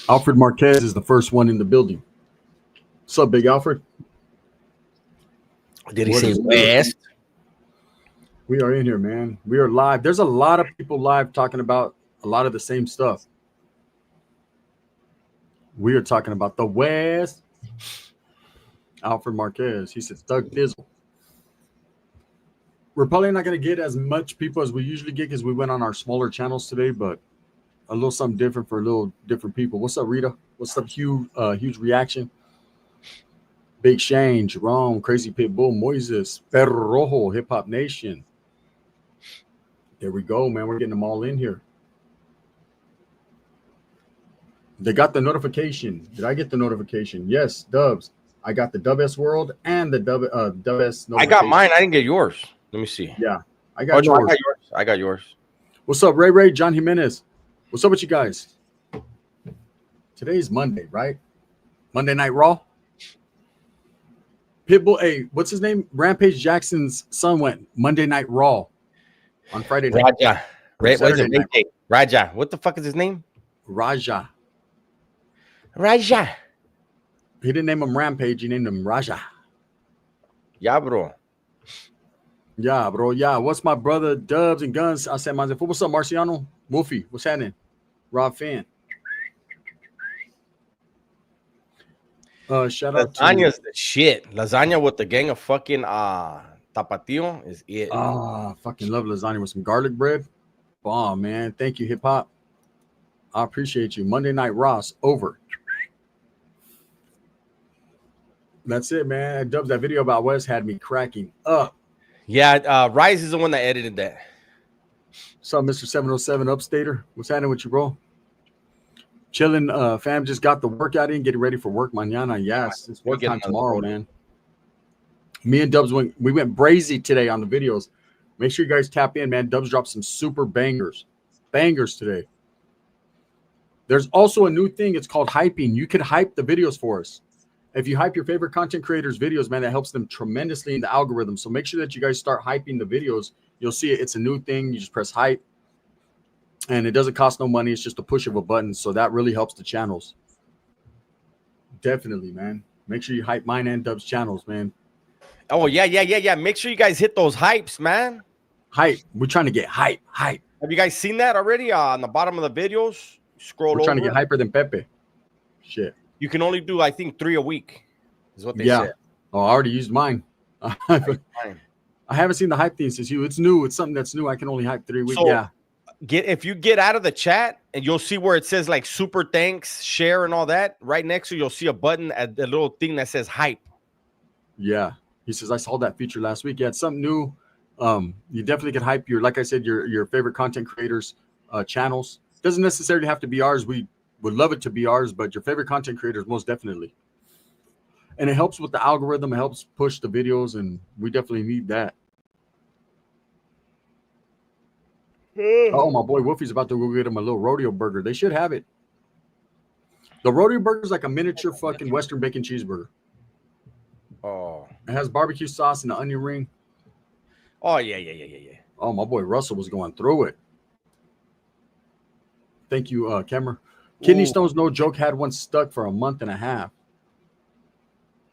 Alfred Marquez is the first one in the building. What's up, Big Alfred? Did he say West? We are in here, man. We are live. There's a lot of people live talking about a lot of the same stuff. We are talking about the West. Alfred Marquez. He said Doug Dizzle. We're probably not going to get as much people as we usually get because we went on our smaller channels today, but a little something different for a little different people. What's up, Rita? What's up, Hugh? Huge reaction. Big Shane, Jerome, Crazy Pitbull, Moises, Perro Rojo, Hip Hop Nation. There we go, man. We're getting them all in here. They got the notification. Did I get the notification? Yes, Dubs. I got the Dub S World and the Dub S notification. I got mine. I didn't get yours. Let me see. Yeah, I got yours. No, I got yours. What's up, Ray? John Jimenez. What's up with you guys? Today's Monday, right? Monday Night Raw. Pitbull, hey, what's his name? Rampage Jackson's son went Monday Night Raw on Friday night. Raja. Raja. What the fuck is his name? Raja. He didn't name him Rampage. He named him Raja. Yeah, bro. Yeah, bro. Yeah. What's my brother? Dubs and Guns. I said, what's up, Marciano? Wolfie. What's happening? Rob Fan. Shout out Lasagna's the shit. Lasagna with the gang of fucking tapatio is it. Fucking love lasagna with some garlic bread. Bomb, man. Thank you, hip hop. I appreciate you. Monday Night Ross over. That's it, man. Dubs, that video about West had me cracking up. Yeah, Rise is the one that edited that. What's up, Mr. 707 Upstater? What's happening with you, bro? Chilling, fam. Just got the workout in, getting ready for work mañana. Yes, it's work time tomorrow, man. Me and Dubs went brazy today on the videos. Make sure you guys tap in, man. Dubs dropped some super bangers today. There's also a new thing. It's called hyping. You could hype the videos for us. If you hype your favorite content creators' videos, man, that helps them tremendously in the algorithm. So make sure that you guys start hyping the videos. You'll see it. It's a new thing. You just press hype. And it doesn't cost no money. It's just a push of a button. So that really helps the channels. Definitely, man. Make sure you hype mine and Dub's channels, man. Oh, yeah. Make sure you guys hit those hypes, man. Hype. We're trying to get hype. Have you guys seen that already on the bottom of the videos? Scroll over. We're trying to get hyper than Pepe. Shit. You can only do, I think, 3 a week is what they said. Oh, I already used mine. I haven't seen the hype thing since you. It's new. It's something that's new. I can only hype 3 weeks. So, if you get out of the chat and you'll see where it says like super thanks, share, and all that. Right next to you'll see a button at the little thing that says hype. Yeah. He says, I saw that feature last week. Yeah, it's something new. You definitely can hype like I said, your favorite content creators' channels. Doesn't necessarily have to be ours. We would love it to be ours, but your favorite content creators, most definitely. And it helps with the algorithm. It helps push the videos, and we definitely need that. Oh, my boy Wolfie's about to go get him a little rodeo burger. They should have it. The rodeo burger is like a miniature fucking Western bacon cheeseburger. Oh. It has barbecue sauce and the onion ring. Oh, yeah. Oh, my boy Russell was going through it. Thank you, Kemmer. Kidney stones, no joke, had one stuck for a month and a half.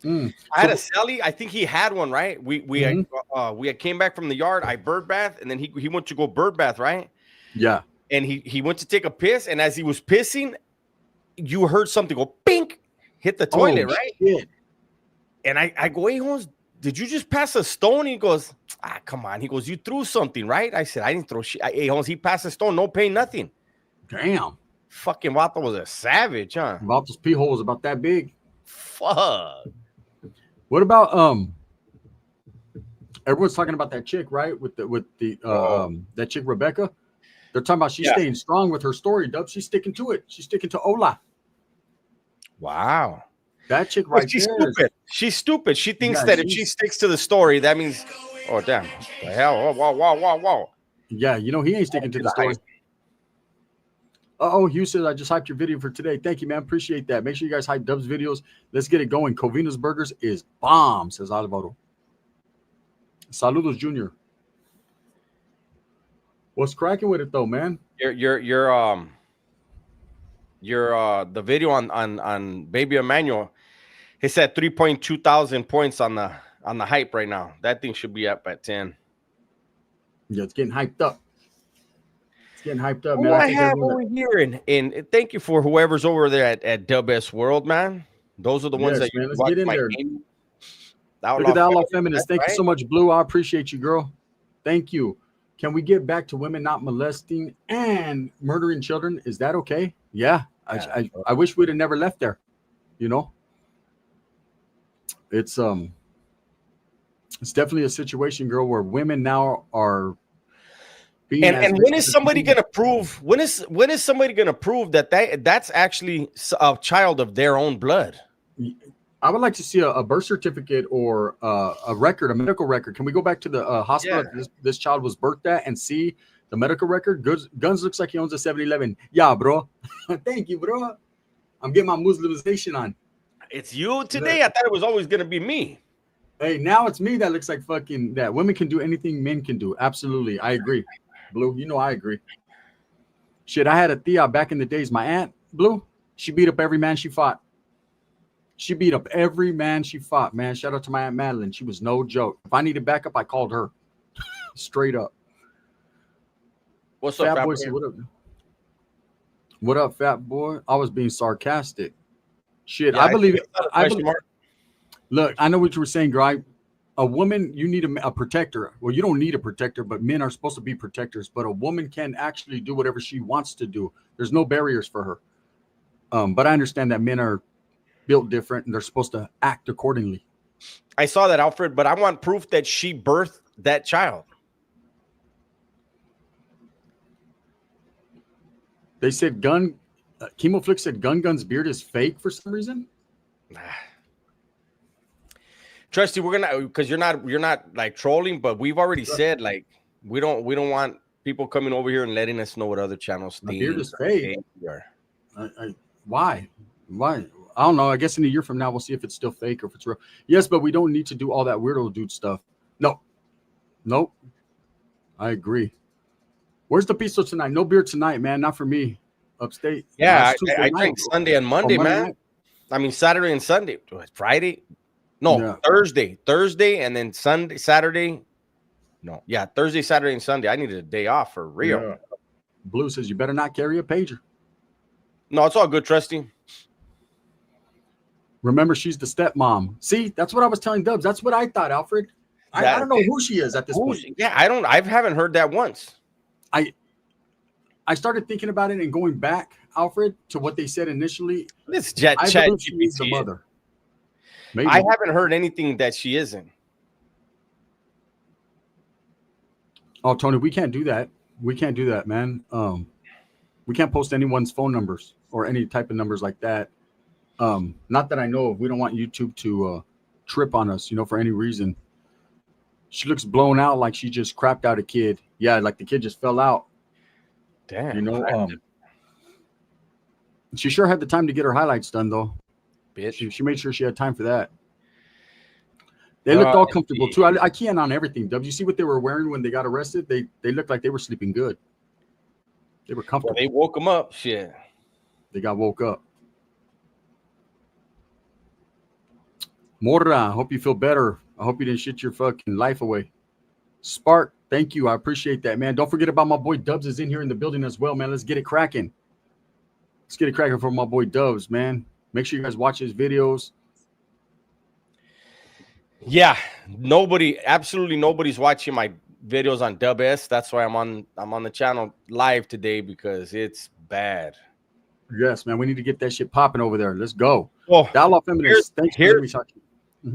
I had a Sally. I think he had one, right? We had came back from the yard. I bird bath, and then he went to go bird bath, right? Yeah. And he went to take a piss, and as he was pissing, you heard something go pink, hit the toilet, right? Shit. And I go, hey, Holmes, did you just pass a stone? He goes, come on. He goes, you threw something, right? I said, I didn't throw shit. Hey, Holmes, he passed a stone, no pain, nothing. Damn. Fucking Vato was a savage, huh? Vato's pee hole was about that big. Fuck. What about everyone's talking about that chick, right? With the that chick Rebecca. They're talking about she's staying strong with her story, Dub. She's sticking to it. She's sticking to Ola. Wow. That chick right she's there. Stupid. She's stupid. She thinks that if she sticks to the story, that means damn. What the hell? Wow. Yeah, he ain't sticking to the story. Hugh says, I just hyped your video for today. Thank you, man. Appreciate that. Make sure you guys hype Dub's videos. Let's get it going. Covina's Burgers is bomb, says Alvaro. Saludos, Junior. What's cracking with it, though, man? Your the video on Baby Emmanuel. It's at 3.2 thousand points on the hype right now. That thing should be up at 10. Yeah, it's getting hyped up. It's getting hyped up, What man. I have over here, and thank you for whoever's over there at Dub S World, man. Those are the ones that man, you let's watch get in my there. game. Look at the Outlaw Feminist. Thank you so much, Blue. I appreciate you, girl. Thank you. Can we get back to women not molesting and murdering children? Is that okay? Yeah. I wish we'd have never left there. You know, it's definitely a situation, girl, where women now are being. And when is somebody going to prove? When is somebody going to prove that that's actually a child of their own blood? I would like to see a birth certificate or a record, a medical record. Can we go back to the hospital this child was birthed at and see the medical record? Guns looks like he owns a 7-Eleven. Yeah, bro. Thank you, bro. I'm getting my Muslimization on. It's you today. I thought it was always going to be me. Hey, now it's me that looks like fucking that. Women can do anything men can do. Absolutely. I agree. Blue, you know I agree. Shit, I had a tia back in the days. My aunt, Blue, she beat up every man she fought. She beat up every man she fought, man. Shout out to my Aunt Madeline. She was no joke. If I needed backup, I called her. Straight up. What's up, Fat boy? What up? What up, fat boy? I was being sarcastic. Shit, I believe it. Look, I know what you were saying, girl. A woman, you need a protector. Well, you don't need a protector, but men are supposed to be protectors. But a woman can actually do whatever she wants to do. There's no barriers for her. But I understand that men are built different and they're supposed to act accordingly. I saw that, Alfred, but I want proof that she birthed that child. They said Chemoflix said Gun's beard is fake for some reason. Trusty, we're gonna, because you're not like trolling, but we've already said like we don't want people coming over here and letting us know what other channels think. Beard is fake. Why? I don't know. I guess in a year from now we'll see if it's still fake or if it's real. Yes, but we don't need to do all that weirdo dude stuff. Nope. I agree. Where's the pizza tonight? No beer tonight, man. Not for me. Upstate. Yeah, I drink Sunday and Monday, man. Night. I mean Saturday and Sunday. Friday. No, yeah. Thursday, and then Sunday, Saturday. No, yeah, Thursday, Saturday, and Sunday. I needed a day off for real. Yeah. Blue says you better not carry a pager. No, it's all good, Trusty. Remember, she's the stepmom. See, that's what I was telling Dubs. That's what I thought, Alfred. I don't know who she is at this point. Yeah, I haven't heard that once. I started thinking about it and going back, Alfred, to what they said initially. This chat she's the mother. Maybe. I haven't heard anything that she isn't. Oh, Tony, we can't do that. We can't do that, man. We can't post anyone's phone numbers or any type of numbers like that. Not that I know of. We don't want YouTube to trip on us, for any reason. She looks blown out like she just crapped out a kid. Yeah, like the kid just fell out. Damn. She sure had the time to get her highlights done, though. Bitch. She made sure she had time for that. They looked all comfortable, too. I key in on everything. Did you see what they were wearing when they got arrested? They looked like they were sleeping good. They were comfortable. Well, they woke them up. Shit. They got woke up. Morra, I hope you feel better. I hope you didn't shit your fucking life away. Spark, thank you. I appreciate that, man. Don't forget about my boy Dubs is in here in the building as well, man. Let's get it cracking. Let's get it cracking for my boy Dubs, man. Make sure you guys watch his videos. Yeah, absolutely nobody's watching my videos on Dub S. That's why I'm on the channel live today, because it's bad. Yes, man. We need to get that shit popping over there. Let's go. Oh,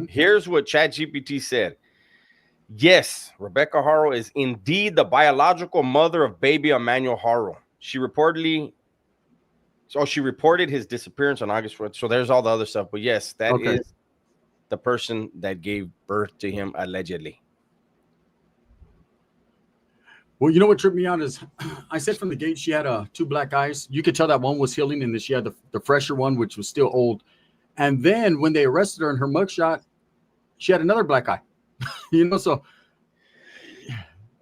here's what ChatGPT said. Yes, Rebecca Harrow is indeed the biological mother of baby Emmanuel Harrow. She reported his disappearance on August 4th. So there's all the other stuff. But yes, that is the person that gave birth to him, allegedly. Well, you know what tripped me out is I said from the gate she had 2 black eyes. You could tell that one was healing, and then she had the fresher one, which was still old. And then when they arrested her in her mugshot, she had another black eye. So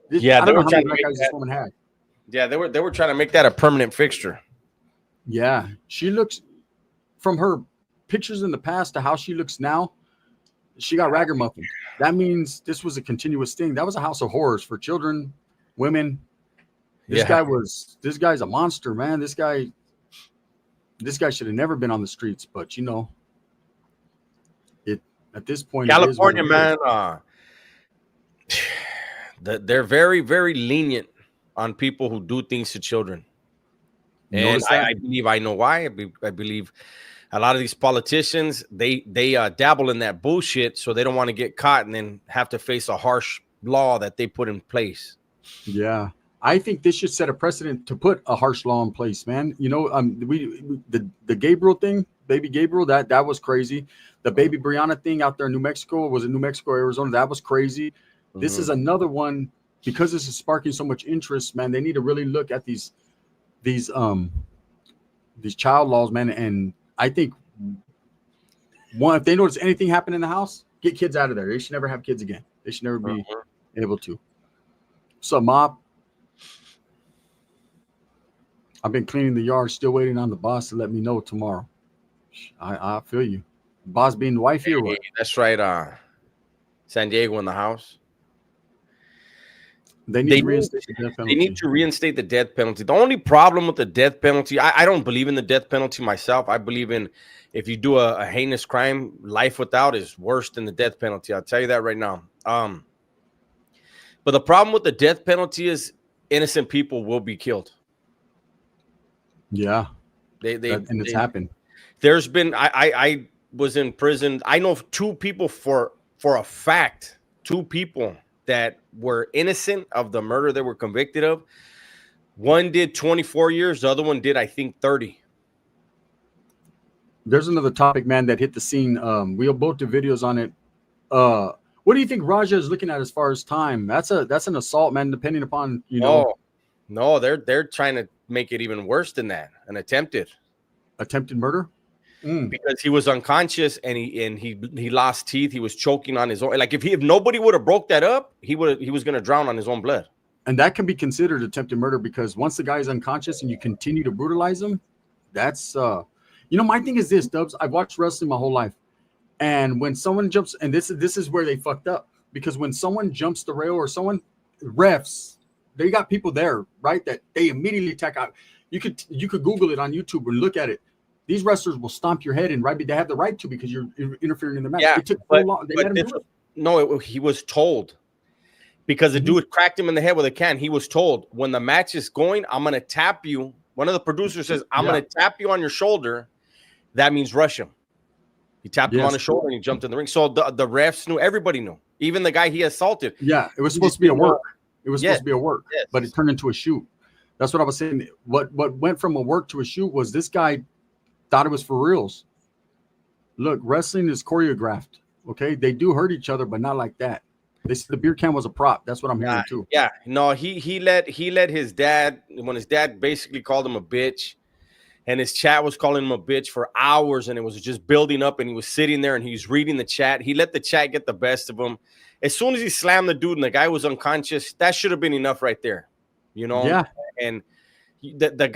yeah, I don't know how many black eyes this woman had. Yeah, they were trying to make that a permanent fixture. Yeah, she looks from her pictures in the past to how she looks now. She got ragamuffin. That means this was a continuous thing. That was a house of horrors for children, women. Yeah. This guy's a monster, man. This guy should have never been on the streets, but it at this point it is what California, it is. man, they're very, very lenient on people who do things to children. You And notice that? I believe I know why. I believe a lot of these politicians, they dabble in that bullshit, so they don't want to get caught and then have to face a harsh law that they put in place. Yeah. I think this should set a precedent to put a harsh law in place, man. The Gabriel thing, baby Gabriel, that was crazy. The baby Brianna thing out there in New Mexico, was it New Mexico, Arizona? That was crazy. This is another one, because this is sparking so much interest, man. They need to really look at these child laws, man. And I think if they notice anything happen in the house, get kids out of there. They should never have kids again. They should never be able to. So, Mob, I've been cleaning the yard, still waiting on the boss to let me know tomorrow. I feel you. Boss being wifey or what? That's right. San Diego in the house. They need to reinstate the death penalty. They need to reinstate the death penalty. The only problem with the death penalty, I don't believe in the death penalty myself. I believe in, if you do a heinous crime, life without is worse than the death penalty. I'll tell you that right now. But the problem with the death penalty is innocent people will be killed. Yeah. And it's happened. There's been, I was in prison. I know two people for a fact, two people that were innocent of the murder they were convicted of. One did 24 years. The other one did, I think, 30. There's another topic, man, that hit the scene. We'll both do videos on it. What do you think Raja is looking at as far as time? That's an assault, man, depending upon, No, they're trying to make it even worse than that. An attempted murder? Because he was unconscious and he lost teeth. He was choking on his own. Like if nobody would have broke that up, he was going to drown on his own blood. And that can be considered attempted murder, because once the guy is unconscious and you continue to brutalize him, that's my thing is this, Dubs. I've watched wrestling my whole life, and when someone jumps, and this is where they fucked up, because when someone jumps the rail or refs, they got people there, right, that they immediately attack out. You could Google it on YouTube and look at it. These wrestlers will stomp your head, and they have the right to, because you're interfering in the match. Yeah, it took so long. They let him do it. No, he was told, because the dude cracked him in the head with a can. He was told, when the match is going, I'm going to tap you. One of the producers says, I'm going to tap you on your shoulder. That means rush him. He tapped him on the shoulder and he jumped in the ring. So the refs knew, everybody knew, even the guy he assaulted. Yeah, it was supposed to be a work. It was supposed to be a work, but it turned into a shoot. That's what I was saying. What went from a work to a shoot was this guy thought it was for reals. Look, wrestling is choreographed. Okay, they do hurt each other, but not like that. They said the beer can was a prop. That's what I'm hearing too. Yeah, no, he let his dad, when his dad basically called him a bitch, and his chat was calling him a bitch for hours, and it was just building up, and he was sitting there and he was reading the chat. He let the chat get the best of him. As soon as he slammed the dude and the guy was unconscious, that should have been enough right there. Yeah. And the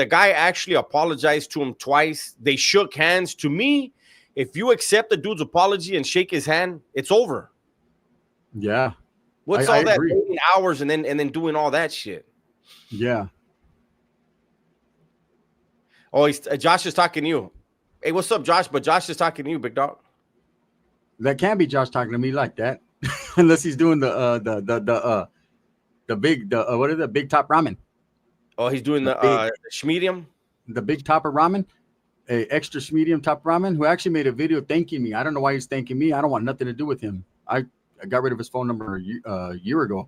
guy actually apologized to him twice. They shook hands. To me, if you accept the dude's apology and shake his hand, it's over. Yeah. What's all that 80 hours and then doing all that shit? Yeah. Oh, Josh is talking to you. Hey, what's up, Josh? But Josh is talking to you, big dog. That can't be Josh talking to me like that, unless he's doing the big top ramen. Oh, he's doing the schmedium. The big top of ramen, a extra schmedium top ramen. Who actually made a video thanking me. I don't know why he's thanking me. I don't want nothing to do with him. I got rid of his phone number a year ago.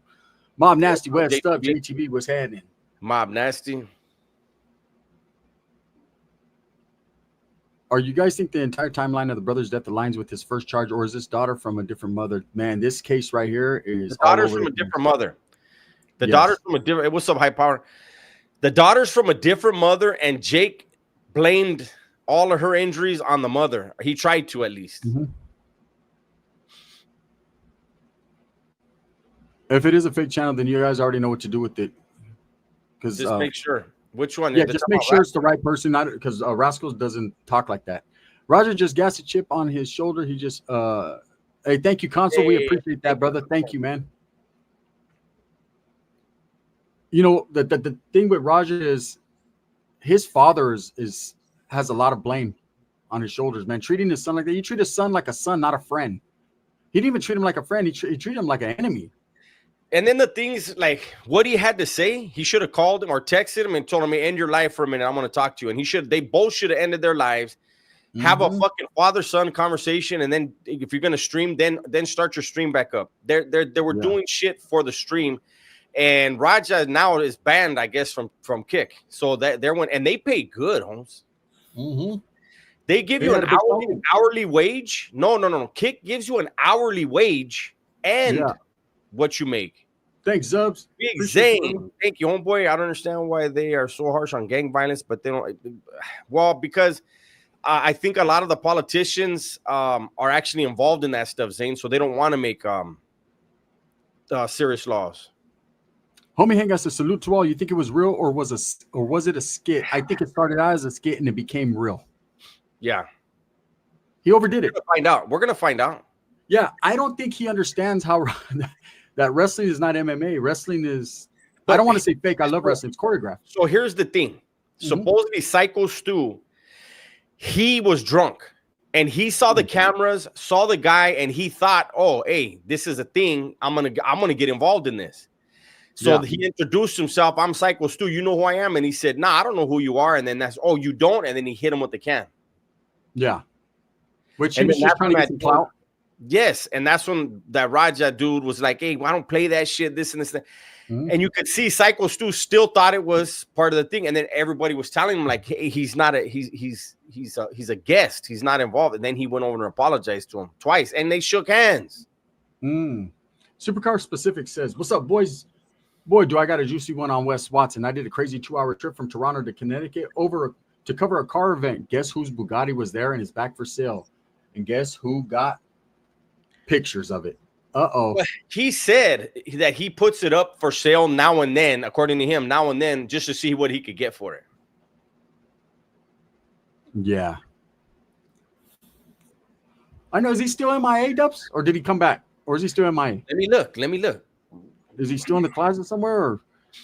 Mob Nasty West Stuff JTB was happening. Mob Nasty. Are you guys think the entire timeline of the brother's death aligns with his first charge, or is this daughter from a different mother? Man, this case right here is the daughter's from a different mother. The daughter's from a different. What's up, High Power? The daughter's from a different mother, and Jake blamed all of her injuries on the mother. He tried to, at least. Mm-hmm. If it is a fake channel, then you guys already know what to do with it. Because just make sure. Which one? Yeah, just make sure it's the right person, not because Rascals doesn't talk like that. Roger just gassed a chip on his shoulder. He just hey, thank you, Console. We appreciate that, brother. Thank you, man. You know, the thing with Roger is his father has a lot of blame on his shoulders, man. Treating his son like that. You treat his son like a son, not a friend. He didn't even treat him like a friend. He treated him like an enemy. And then the things like what he had to say, he should have called him or texted him and told him, "Hey, end your life for a minute. I'm going to talk to you." And they both should have ended their lives. Have a fucking father-son conversation, and then if you're gonna stream, then start your stream back up. They were doing shit for the stream, and Raja now is banned, I guess, from Kick. So that they're and they pay good, Holmes. They give you an hourly wage. No. Kick gives you an hourly wage and what you make. Thanks, Zubs. Big Zane. Thank you, homeboy. I don't understand why they are so harsh on gang violence, but they don't. Well, because I think a lot of the politicians are actually involved in that stuff, Zane, so they don't want to make serious laws. Homie Hang us a salute to all. You think it was real or was it a skit? I think it started out as a skit and it became real. Yeah. He overdid it. We're gonna find out. Yeah, I don't think he understands how that wrestling is not MMA. Wrestling is, I don't want to say fake. I love wrestling. It's choreographed. So here's the thing. Supposedly Psycho Stu, he was drunk and he saw the cameras, saw the guy, and he thought, "Oh, hey, this is a thing. I'm gonna get involved in this." So he introduced himself. "I'm Psycho Stu. You know who I am?" And he said, "Nah, I don't know who you are." And then "Oh, you don't?" And then he hit him with the can. Yeah. Which he was just trying to get some clout. Yes, and that's when that Raja dude was like, "Hey, I don't play that shit. This and this." And you could see Psycho Stu still thought it was part of the thing, and then everybody was telling him like, "Hey, he's not he's a guest. He's not involved." And then he went over and apologized to him twice, and they shook hands. Supercar Specific says, "What's up, boys? Boy, do I got a juicy one on Wes Watson. I did a crazy 2-hour trip from Toronto to Connecticut to cover a car event. Guess whose Bugatti was there and is back for sale? And guess who got pictures of it? He said that he puts it up for sale now and then, according to him, now and then, just to see what he could get for it." Yeah. I know. Is he still MIA, Dubs? Or did he come back? Or is he still MIA? Let me look. Is he still in the closet somewhere? Or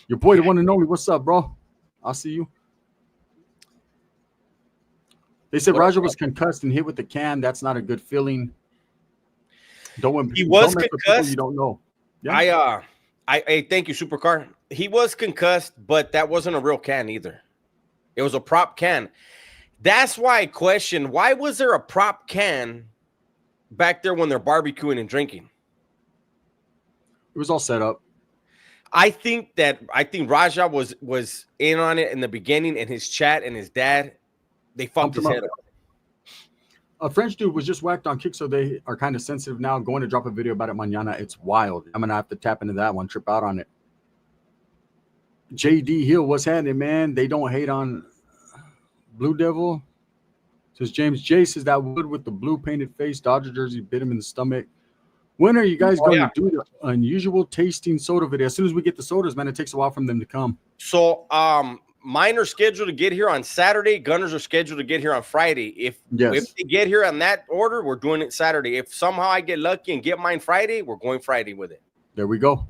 your boy, the one and only? What's up, bro? I'll see you. They said Raja was concussed and hit with the can. That's not a good feeling. He was concussed. You don't know. Yeah. I thank you, Supercar. He was concussed, but that wasn't a real can either. It was a prop can. That's why I question, why was there a prop can back there when they're barbecuing and drinking? It was all set up. I think Raja was in on it in the beginning, and his chat and his dad, they fucked his head up. A French dude was just whacked on Kick, so they are kind of sensitive now. Going to drop a video about it mañana. It's wild. I'm gonna have to tap into that one, trip out on it. JD Hill, what's happening, man? They don't hate on Blue Devil. Says James J says that wood with the blue painted face, Dodger jersey bit him in the stomach. When are you guys going to do the unusual tasting soda video? As soon as we get the sodas, man, it takes a while for them to come. So mine are scheduled to get here on Saturday. Gunners are scheduled to get here on Friday. If they get here on that order, we're doing it Saturday. If somehow I get lucky and get mine Friday, we're going Friday with it. There we go.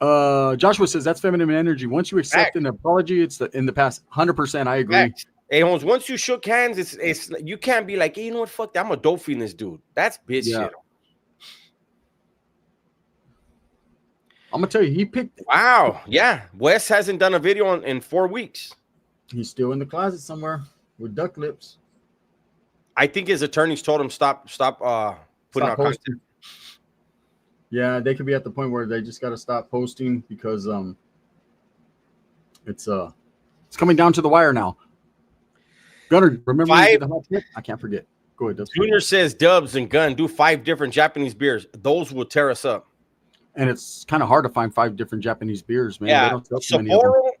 Joshua says that's feminine energy. Once you accept an apology, it's in the past. 100%. I agree. Fact. Hey, Holmes, once you shook hands, it's you can't be like, hey, you know what? Fuck that. I'm a dope fiend this dude. That's bitch shit. I'm gonna tell you, he picked. Wow, yeah. Wes hasn't done a video in 4 weeks. He's still in the closet somewhere with duck lips. I think his attorneys told him stop putting out content. Yeah, they could be at the point where they just got to stop posting because it's coming down to the wire now. Gunner, remember the hot tip? I can't forget. Go ahead. Junior says Dubs and Gun do 5 different Japanese beers. Those will tear us up. And it's kind of hard to find 5 different Japanese beers, man. Yeah,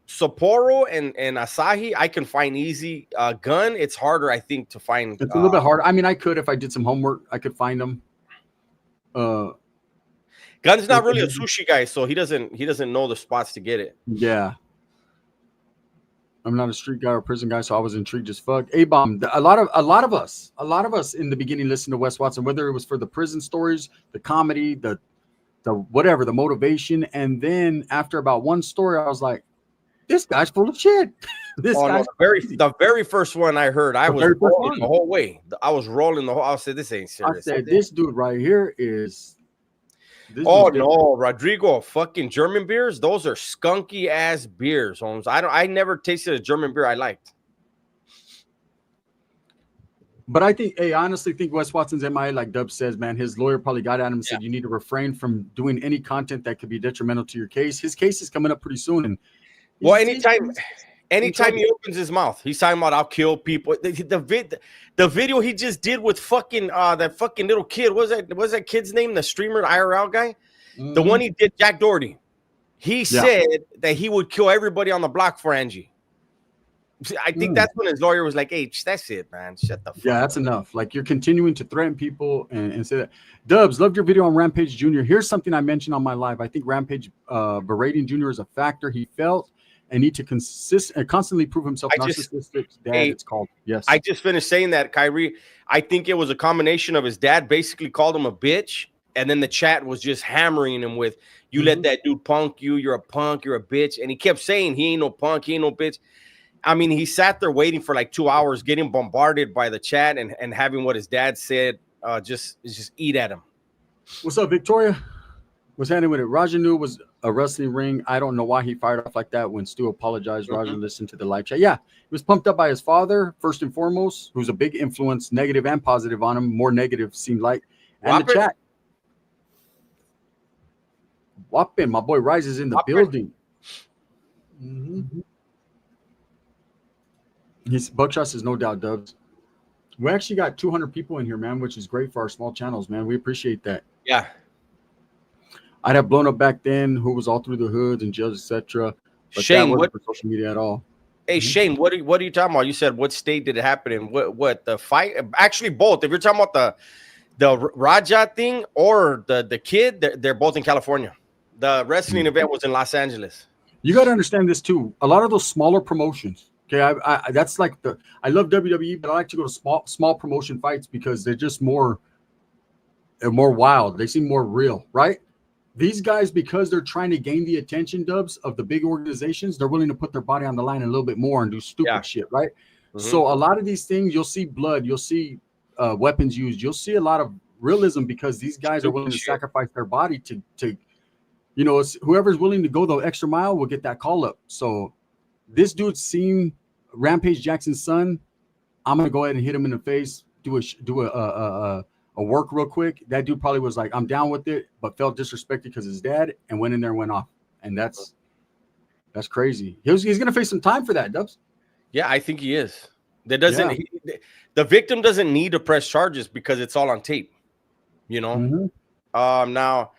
Sapporo and Asahi, I can find easy. Gun, it's harder, I think, to find. It's a little bit harder. I mean, I could if I did some homework, I could find them. Gun's not really a sushi guy, so he doesn't know the spots to get it. Yeah. I'm not a street guy or a prison guy, so I was intrigued as fuck. A-Bomb, a lot of us in the beginning listened to Wes Watson, whether it was for the prison stories, the comedy, the whatever, the motivation. And then after about one story, I was like, this guy's full of shit. The very first one I heard, I was rolling the whole way. I was rolling the whole. I said, this ain't serious. I said, this dude right here is. Oh no, Rodrigo, fucking German beers. Those are skunky ass beers, Holmes. I never tasted a German beer I liked. But I honestly think Wes Watson's MIA, like Dub says, man, his lawyer probably got at him and said, you need to refrain from doing any content that could be detrimental to your case. His case is coming up pretty soon. And well, anytime he opens his mouth, he's talking about I'll kill people. The video he just did with fucking that fucking little kid. What was that kid's name? The streamer, the IRL guy? Mm-hmm. The one he did, Jack Doherty. He said that he would kill everybody on the block for Angie. I think that's when his lawyer was like, hey, that's it, man. Shut the fuck up. That's enough. Like, you're continuing to threaten people and say that. Dubs, loved your video on Rampage Jr. Here's something I mentioned on my live. I think Rampage berating Jr. is a factor. He felt and need to constantly prove himself narcissistic. It's called. Yes. I just finished saying that, Kyrie. I think it was a combination of his dad basically called him a bitch, and then the chat was just hammering him with, you let that dude punk you, you're a punk, you're a bitch. And he kept saying he ain't no punk, he ain't no bitch. I mean, he sat there waiting for like 2 hours, getting bombarded by the chat and having what his dad said just eat at him. What's up, Victoria? What's happening with it? Raja knew it was a wrestling ring. I don't know why he fired off like that when Stu apologized. Raja listened to the live chat. Yeah, he was pumped up by his father, first and foremost, who's a big influence, negative and positive on him. More negative seemed like. And the chat. Whopping, my boy Rise is in the building. His Buckshots is no doubt, Dubs. We actually got 200 people in here, man, which is great for our small channels, man. We appreciate that. Yeah. I'd have blown up back then. Who was all through the hoods and jails, etc. But Shane, that wasn't for social media at all. Hey, Shane, what are you talking about? You said what state did it happen in? What the fight? Actually, both. If you're talking about the Raja thing or the kid, they're both in California. The wrestling event was in Los Angeles. You got to understand this too. A lot of those smaller promotions. Okay, that's like I love WWE, but I like to go to small promotion fights because they're just more wild. They seem more real, right? These guys, because they're trying to gain the attention, Dubs, of the big organizations, they're willing to put their body on the line a little bit more and do stupid shit, right? So a lot of these things, you'll see blood, you'll see weapons used, you'll see a lot of realism because these guys are willing to sacrifice their body to it's whoever's willing to go the extra mile will get that call up. So this dude seen Rampage Jackson's son. I'm gonna go ahead and hit him in the face, do a work real quick. That dude probably was like, I'm down with it, but felt disrespected because his dad, and went in there and went off. And that's crazy. He's gonna face some time for that, Dubs. Yeah, I think he is. The victim doesn't need to press charges because it's all on tape. Now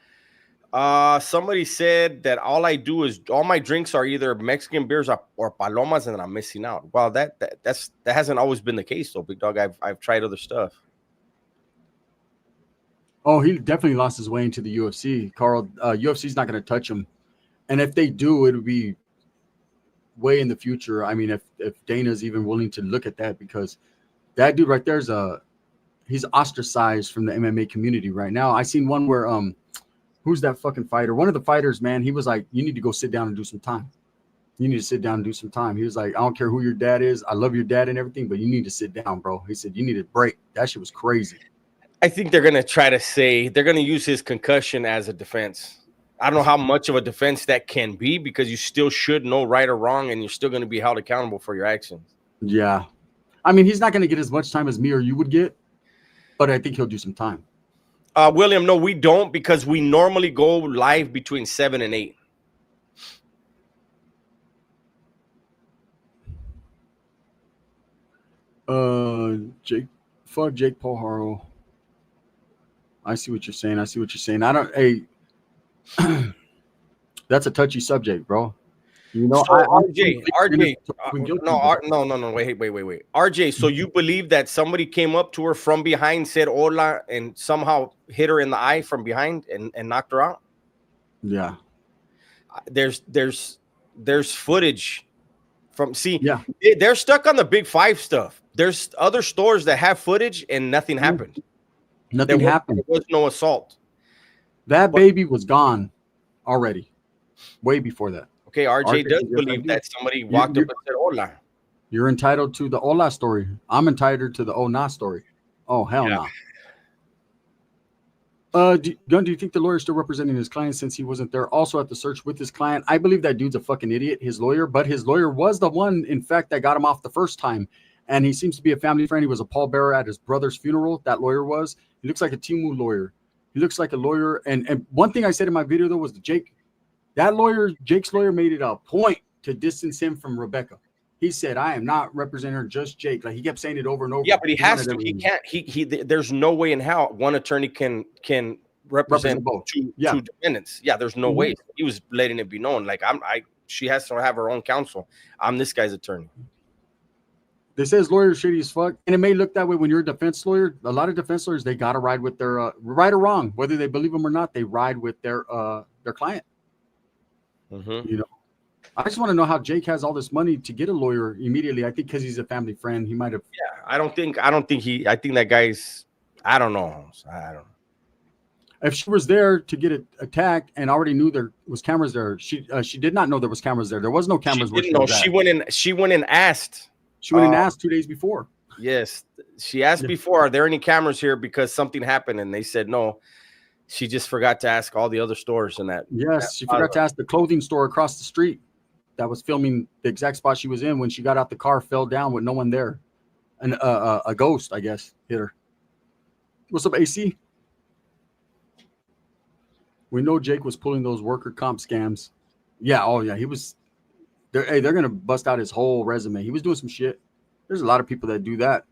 somebody said that all I do is all my drinks are either Mexican beers or palomas, and I'm missing out. Well, that hasn't always been the case though, big dog. I've tried other stuff. Oh, he definitely lost his way into the UFC. Carl, UFC's not going to touch him. And if they do, it would be way in the future. I mean, if Dana's even willing to look at that, because that dude right there he's ostracized from the MMA community right now. I seen one where, who's that fucking fighter? One of the fighters, man, he was like, you need to go sit down and do some time. You need to sit down and do some time. He was like, I don't care who your dad is. I love your dad and everything, but you need to sit down, bro. He said, you need a break. That shit was crazy. I think they're going to use his concussion as a defense. I don't know how much of a defense that can be because you still should know right or wrong, and you're still going to be held accountable for your actions. Yeah. I mean, he's not going to get as much time as me or you would get, but I think he'll do some time. William, no, we don't, because we normally go live between 7 and 8. Fuck Jake Paul Haro. I see what you're saying. I don't. Hey, that's a touchy subject, bro. So RJ. No. Wait. RJ, so you believe that somebody came up to her from behind, said hola, and somehow hit her in the eye from behind and knocked her out? Yeah. There's footage from Yeah. they're stuck on the Big Five stuff. There's other stores that have footage and nothing happened. Nothing happened. There was no assault. That baby was gone already, way before that. Okay, RJ does believe that somebody walked up and said hola. You're entitled to the hola story. I'm entitled to the oh nah story. Oh, hell no. Do you think the lawyer is still representing his client since he wasn't there also at the search with his client? I believe that dude's a fucking idiot, his lawyer, but his lawyer was the one, in fact, that got him off the first time. And he seems to be a family friend. He was a pallbearer at his brother's funeral. That lawyer was. He looks like a Timu lawyer. He looks like a lawyer. And one thing I said in my video, though, was Jake's lawyer made it a point to distance him from Rebecca. He said, I am not representing her, just Jake. Like, he kept saying it over and over. Yeah, but he has to. He can't. There's no way in how one attorney can represent both two defendants. Yeah, there's no way. He was letting it be known. Like, she has to have her own counsel. I'm this guy's attorney. They say his lawyer is shady as fuck, and it may look that way when you're a defense lawyer. A lot of defense lawyers, they gotta ride with their right or wrong, whether they believe them or not. They ride with their client. You know, I just want to know how Jake has all this money to get a lawyer immediately. I think because he's a family friend, he might have. Yeah, I think that guy's. I don't know. If she was there to get attacked and already knew there was cameras there, she did not know there was cameras there. There was no cameras. She didn't know. She went in and asked. She went and asked 2 days before. Yes, she asked before, are there any cameras here because something happened, and they said no. She just forgot to ask all the other stores in that. Yes, she forgot to ask the clothing store across the street that was filming the exact spot she was in when she got out the car, fell down with no one there, and a ghost, I guess, hit her. What's up, AC? We know Jake was pulling those worker comp scams. Yeah, oh yeah, he was. They're gonna bust out his whole resume. He was doing some shit. There's a lot of people that do that.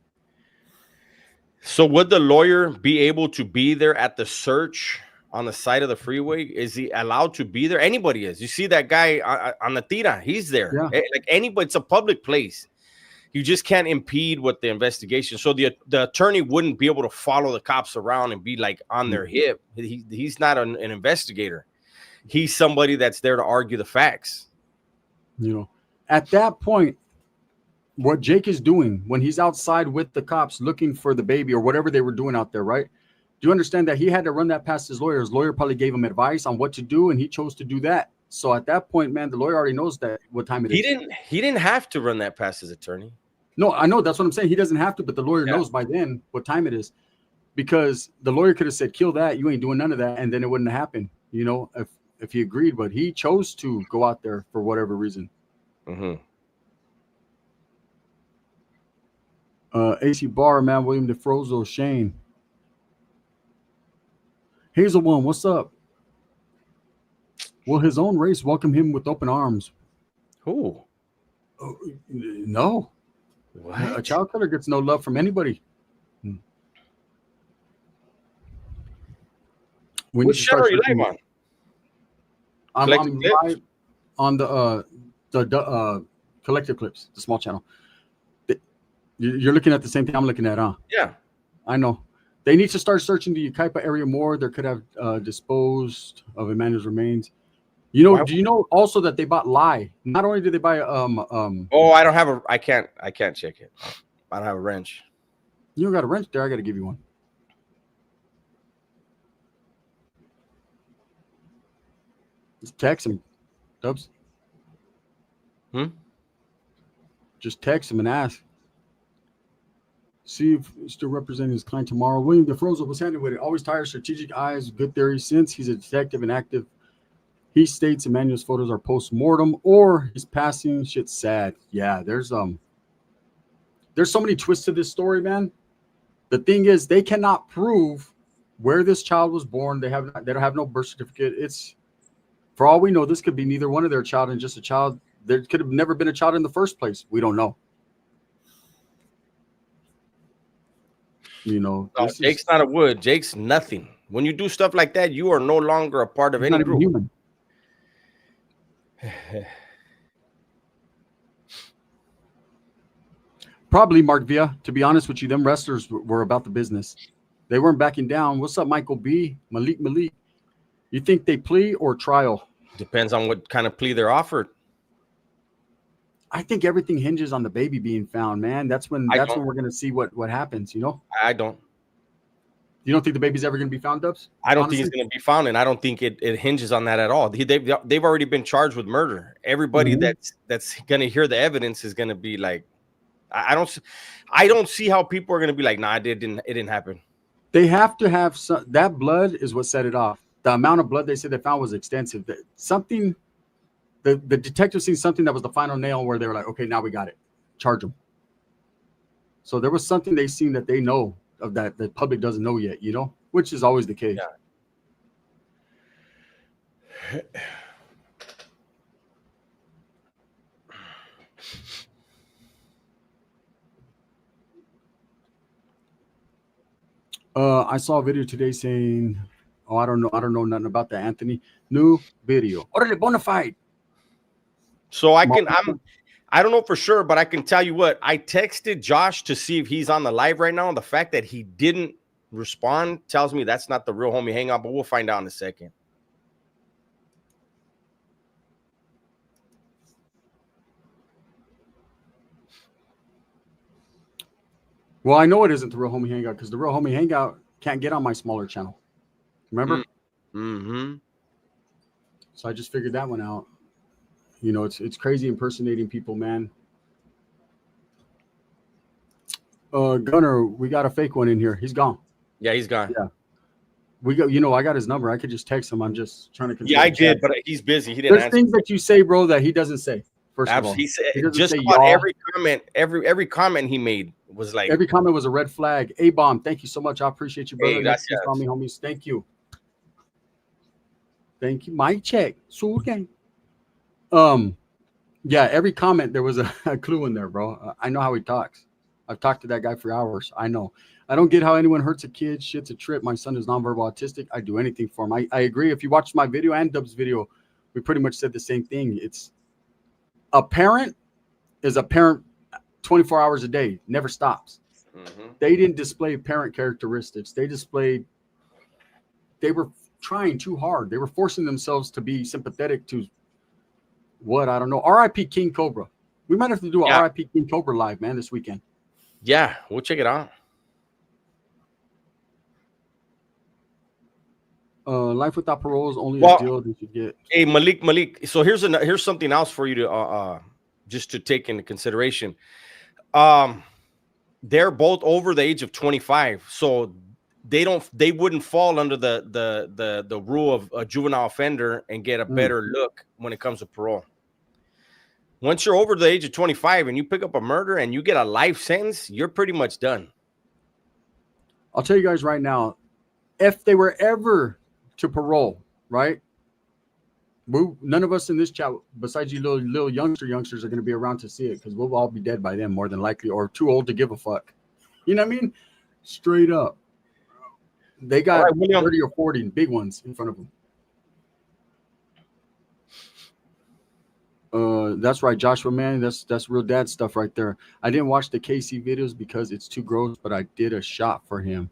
So would the lawyer be able to be there at the search on the side of the freeway? Is he allowed to be there? Anybody is. You see that guy on the tira, he's there. Yeah. Like anybody, it's a public place. You just can't impede with the investigation. So the attorney wouldn't be able to follow the cops around and be like on their hip. He's not an investigator. He's somebody that's there to argue the facts. You know, at that point, what Jake is doing when he's outside with the cops looking for the baby or whatever they were doing out there, right? Do you understand that he had to run that past his lawyer? His lawyer probably gave him advice on what to do, and he chose to do that. So at that point, man, the lawyer already knows that what time it is. He didn't have to run that past his attorney. No, I know. That's what I'm saying. He doesn't have to, but the lawyer knows by then what time it is, because the lawyer could have said, kill that. You ain't doing none of that. And then it wouldn't happen, you know, if he agreed, but he chose to go out there for whatever reason. AC Bar, man, William DeFrozo, Shane. Hazel One, what's up? Will his own race welcome him with open arms? Who? No. What? A child killer gets no love from anybody. What channel are you live on? I'm live on the Collective Clips, the small channel. You're looking at the same thing I'm looking at, huh? Yeah. I know. They need to start searching the Yucaipa area more. They could have disposed of Emmanuel's remains. You know, do you know also that they bought lye? Not only did they buy oh, I don't have I can't check it. I don't have a wrench. You don't got a wrench there? I got to give you one. Just text him, Dubs. Just text him and ask. See if he's still representing his client tomorrow. William DeFrozo was handled with it. Always tired, strategic eyes, good theory. Since he's a detective and active, he states Emmanuel's photos are post-mortem or his passing. Shit's sad. Yeah, there's so many twists to this story, man. The thing is, they cannot prove where this child was born. They don't have no birth certificate. It's, for all we know, this could be neither one of their child and just a child. There could have never been a child in the first place. We don't know. You know, no, Jake's not a wood. Jake's nothing. When you do stuff like that, you are no longer a part of any group. Human. Probably, Mark Villa. To be honest with you, them wrestlers were about the business. They weren't backing down. What's up, Michael B? Malik? You think they plea or trial? Depends on what kind of plea they're offered. I think everything hinges on the baby being found, man. That's when we're gonna see what happens. You know. I don't. You don't think the baby's ever gonna be found, Dubs? I don't think it's gonna be found, and I don't think it hinges on that at all. They've already been charged with murder. Everybody that's gonna hear the evidence is gonna be like, I don't see how people are gonna be like, nah, it didn't happen. They have to have some. That blood is what set it off. The amount of blood they said they found was extensive. Something. The detective seen something that was the final nail where they were like, okay, now we got it. Charge them. So there was something they seen that they know of that the public doesn't know yet, you know, which is always the case. Yeah. I saw a video today saying, oh, I don't know nothing about the Anthony. New video. Orale, bona fide. So I don't know for sure, but I can tell you what, I texted Josh to see if he's on the live right now. And the fact that he didn't respond tells me that's not the real homie hangout, but we'll find out in a second. Well, I know it isn't the real homie hangout because the real homie hangout can't get on my smaller channel. Remember? Mm-hmm. So I just figured that one out. You know, it's crazy impersonating people, man. Gunner, we got a fake one in here. He's gone. Yeah, he's gone. Yeah. We got, you know, I got his number. I could just text him. I'm just trying to. Yeah, I did, but he's busy. He didn't answer. There's things that you say, bro, that he doesn't say. First of all, he said just about every comment he made was like, every comment was a red flag. A-bomb, thank you so much. I appreciate you, brother. Hey, gracias. Me, homies. Thank you. Thank you. My check. So okay. Yeah, every comment there was a clue in there, bro. I know how he talks. I've talked to that guy for hours. I know. I don't get how anyone hurts a kid. Shit's a trip. My son is nonverbal autistic. I do anything for him. I agree. If you watch my video and Dub's video, we pretty much said the same thing. It's a parent is a parent 24 hours a day, never stops. Mm-hmm. They didn't display parent characteristics. They were trying too hard. They were forcing themselves to be sympathetic to what? I don't know. R.I.P. King Cobra. We might have to do a R.I.P. King Cobra live, man, this weekend. Yeah, we'll check it out. Life without parole is only a deal that you get. Hey, Malik. So here's something else for you to just to take into consideration. They're both over the age of 25, so they wouldn't fall under the rule of a juvenile offender and get a better look when it comes to parole. Once you're over the age of 25 and you pick up a murder and you get a life sentence, you're pretty much done. I'll tell you guys right now, if they were ever to parole, right? None of us in this chat, besides you little youngsters, are going to be around to see it because we'll all be dead by then, more than likely, or too old to give a fuck. You know what I mean? Straight up. They got 30 or 40 big ones in front of them. That's right, Joshua, man. That's real dad stuff right there. I didn't watch the KC videos because it's too gross, but I did a shot for him.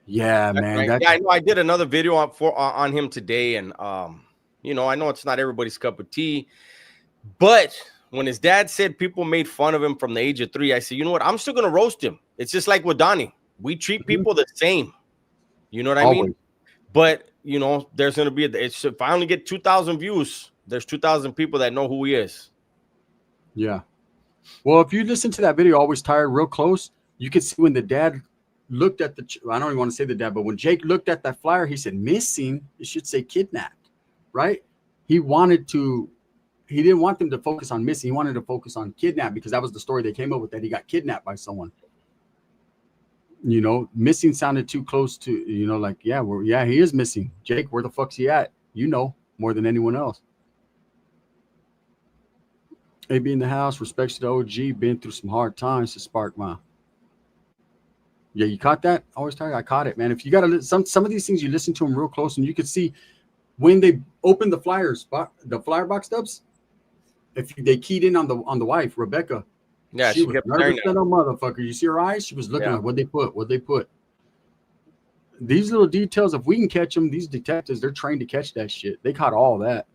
Yeah, man. Right. Yeah, I know. I did another video on him today, and you know, I know it's not everybody's cup of tea, but when his dad said people made fun of him from the age of 3, I said, you know what? I'm still gonna roast him. It's just like with Donnie. We treat people the same. You know what I mean? But you know, there's gonna be if I only get 2,000 views, there's 2,000 people that know who he is. Yeah. Well, if you listen to that video, Always Tired, real close, you can see when the dad looked at I don't even want to say the dad, but when Jake looked at that flyer, he said missing. It should say kidnapped, right? He didn't want them to focus on missing. He wanted to focus on kidnapped because that was the story they came up with, that he got kidnapped by someone. You know, missing sounded too close to, you know, like, yeah, he is missing. Jake, where the fuck's he at? You know, more than anyone else. AB in the house, respects to the OG, been through some hard times to spark my. Yeah, you caught that? Always Tired. I caught it, man. If you got to some of these things, you listen to them real close, and you could see when they opened the flyer box Dubs. If they keyed in on the wife, Rebecca. Yeah, she was nervous than a motherfucker. You see her eyes? She was looking like what they put. these little details, if we can catch them, these detectives, they're trained to catch that shit. They caught all that.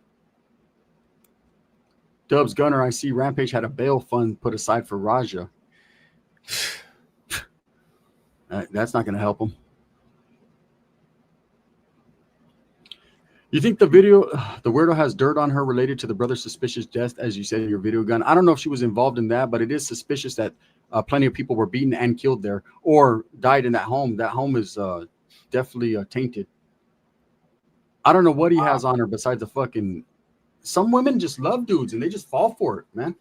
Dubs Gunner, I see Rampage had a bail fund put aside for Raja. That's not going to help him. You think the weirdo has dirt on her related to the brother's suspicious death, as you said in your video, Gun? I don't know if she was involved in that, but it is suspicious that plenty of people were beaten and killed there or died in that home. That home is definitely tainted. I don't know what he has on her besides the fucking... Some women just love dudes and they just fall for it, man.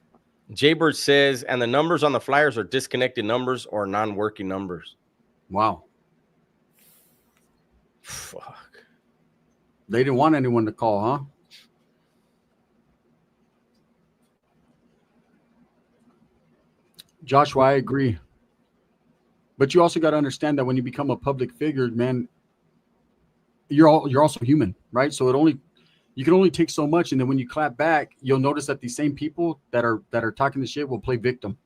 Jaybird says, and the numbers on the flyers are disconnected numbers or non-working numbers. Wow. Fuck. They didn't want anyone to call, huh? Joshua, I agree. But you also got to understand that when you become a public figure, man, you're also human, right? So you can only take so much, and then when you clap back, you'll notice that these same people that are talking the shit will play victim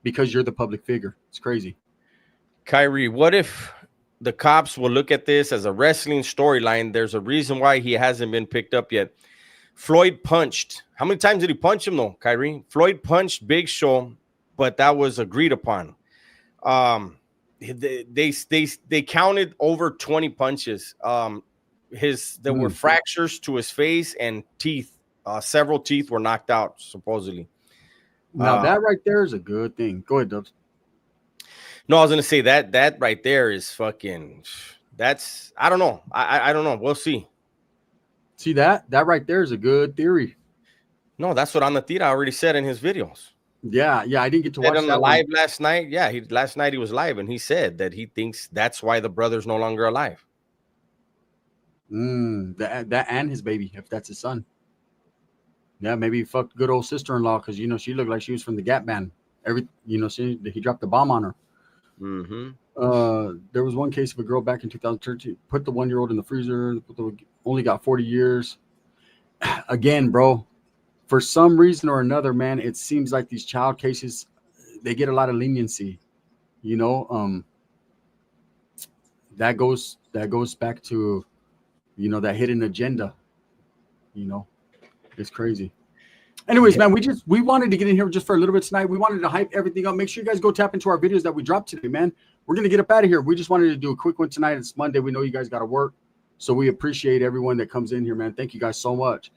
because you're the public figure. It's crazy. Kyrie, what if the cops will look at this as a wrestling storyline? There's a reason why he hasn't been picked up yet. Floyd punched. How many times did he punch him, though, Kyrie? Floyd punched Big Show, but that was agreed upon. They counted over 20 punches. There were fractures to his face and teeth. Several teeth were knocked out, supposedly. Now that right there is a good thing. Go ahead, Dubs. No, I was gonna say that right there is fucking. That's I don't know. I don't know. We'll see. See that right there is a good theory. No, that's what Anatira already said in his videos. Yeah. I didn't get to watch on that the live last night. Yeah, last night he was live and he said that he thinks that's why the brother's no longer alive. That and his baby, if that's his son. Yeah, maybe he fucked good old sister-in-law because she looked like she was from the Gap Band. He dropped the bomb on her. There was one case of a girl back in 2013 put the 1-year-old in the freezer, only got 40 years. Again, bro, for some reason or another, man, it seems like these child cases, they get a lot of leniency. That goes back to that hidden agenda. It's crazy. Anyways, man, we wanted to get in here just for a little bit tonight. We wanted to hype everything up. Make sure you guys go tap into our videos that we dropped today, man. We're going to get up out of here. We just wanted to do a quick one tonight. It's Monday. We know you guys got to work. So we appreciate everyone that comes in here, man. Thank you guys so much.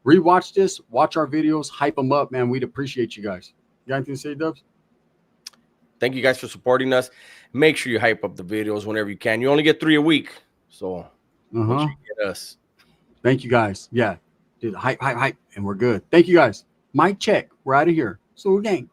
Rewatch this. Watch our videos. Hype them up, man. We'd appreciate you guys. You got anything to say, Dubs? Thank you guys for supporting us. Make sure you hype up the videos whenever you can. You only get 3 a week. So make sure you get us. Thank you guys. Yeah. Dude, hype. And we're good. Thank you guys. Mic check. We're out of here. So gang.